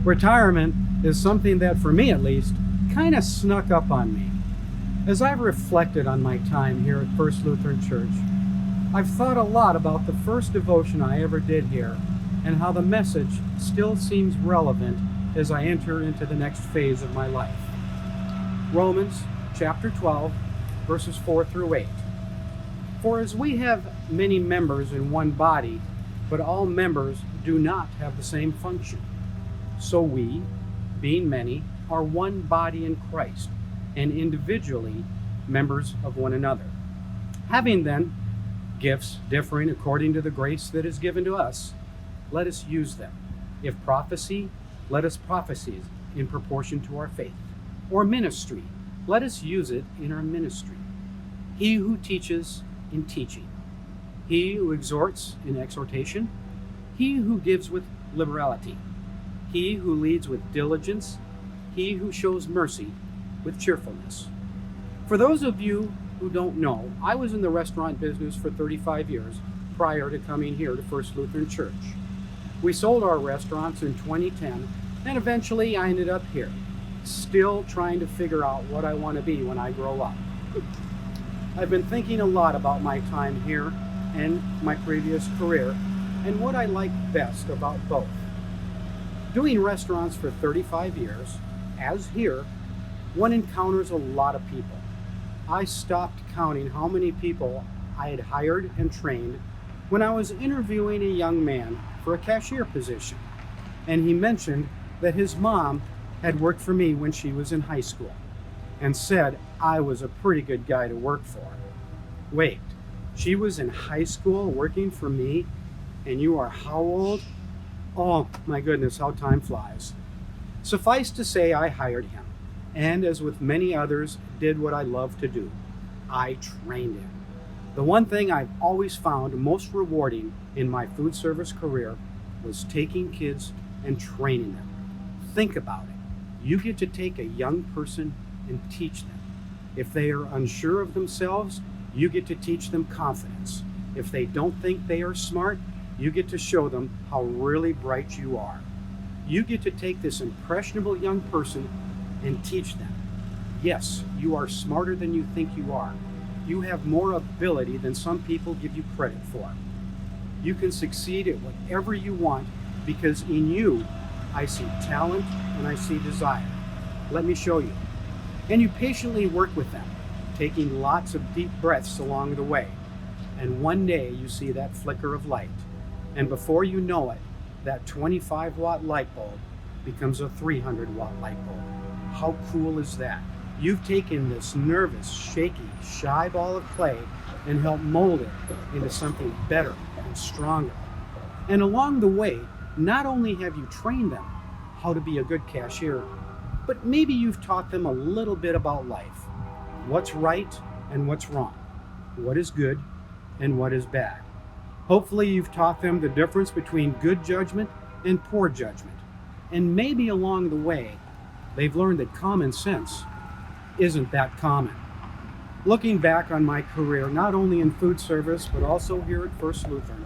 Retirement is something that, for me at least, kind of snuck up on me. As I've reflected on my time here at First Lutheran Church, I've thought a lot about the first devotion I ever did here and how the message still seems relevant as I enter into the next phase of my life. Romans chapter 12, verses 4 through 8. For as we have many members in one body, but all members do not have the same function, so we, being many, are one body in Christ, and individually members of one another. Having then gifts differing according to the grace that is given to us, let us use them. If prophecy, let us prophesy in proportion to our faith. Or ministry, let us use it in our ministry. He who teaches, in teaching. He who exhorts, in exhortation. He who gives with liberality. He who leads with diligence. He who shows mercy with cheerfulness. For those of you who don't know, I was in the restaurant business for 35 years prior to coming here to First Lutheran Church. We sold our restaurants in 2010, and eventually I ended up here, still trying to figure out what I want to be when I grow up. I've been thinking a lot about my time here and my previous career, and what I like best about both. Doing restaurants for 35 years, as here, one encounters a lot of people. I stopped counting how many people I had hired and trained when I was interviewing a young man for a cashier position, and he mentioned that his mom had worked for me when she was in high school and said I was a pretty good guy to work for. Wait, she was in high school working for me, and you are how old? Oh my goodness, how time flies. Suffice to say, I hired him, and as with many others, did what I love to do. I trained him. The one thing I've always found most rewarding in my food service career was taking kids and training them. Think about it. You get to take a young person and teach them. If they are unsure of themselves, you get to teach them confidence. If they don't think they are smart, you get to show them how really bright you are. You get to take this impressionable young person and teach them. Yes, you are smarter than you think you are. You have more ability than some people give you credit for. You can succeed at whatever you want because in you, I see talent and I see desire. Let me show you. And you patiently work with them, taking lots of deep breaths along the way. And one day you see that flicker of light. And before you know it, that 25-watt light bulb becomes a 300-watt light bulb. How cool is that? You've taken this nervous, shaky, shy ball of clay and helped mold it into something better and stronger. And along the way, not only have you trained them how to be a good cashier, but maybe you've taught them a little bit about life. What's right and what's wrong. What is good and what is bad. Hopefully you've taught them the difference between good judgment and poor judgment. And maybe along the way, they've learned that common sense isn't that common. Looking back on my career, not only in food service, but also here at First Lutheran,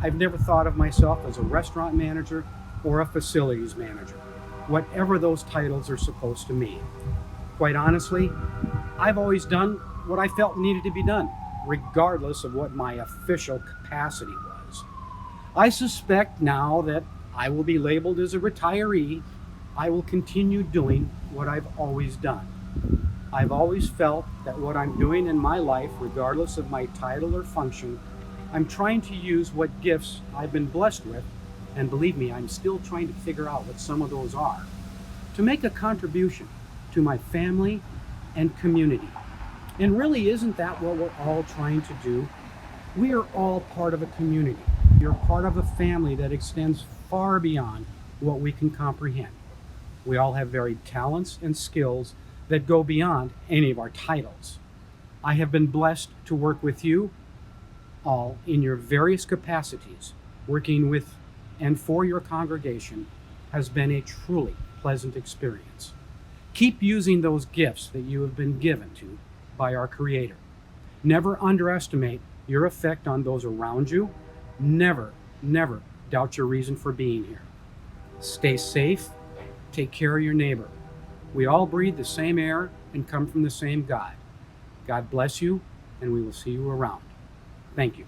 I've never thought of myself as a restaurant manager or a facilities manager, whatever those titles are supposed to mean. Quite honestly, I've always done what I felt needed to be done, regardless of what my official capacity was. I suspect now that I will be labeled as a retiree, I will continue doing what I've always done. I've always felt that what I'm doing in my life, regardless of my title or function, I'm trying to use what gifts I've been blessed with, and believe me, I'm still trying to figure out what some of those are, to make a contribution to my family and community. And really, isn't that what we're all trying to do? We are all part of a community. You're part of a family that extends far beyond what we can comprehend. We all have varied talents and skills that go beyond any of our titles. I have been blessed to work with you all in your various capacities. Working with and for your congregation has been a truly pleasant experience. Keep using those gifts that you have been given to by our Creator. Never underestimate your effect on those around you. Never, never doubt your reason for being here. Stay safe Take care of your neighbor. We all breathe the same air and come from the same God. God bless you, and we will see you around. Thank you.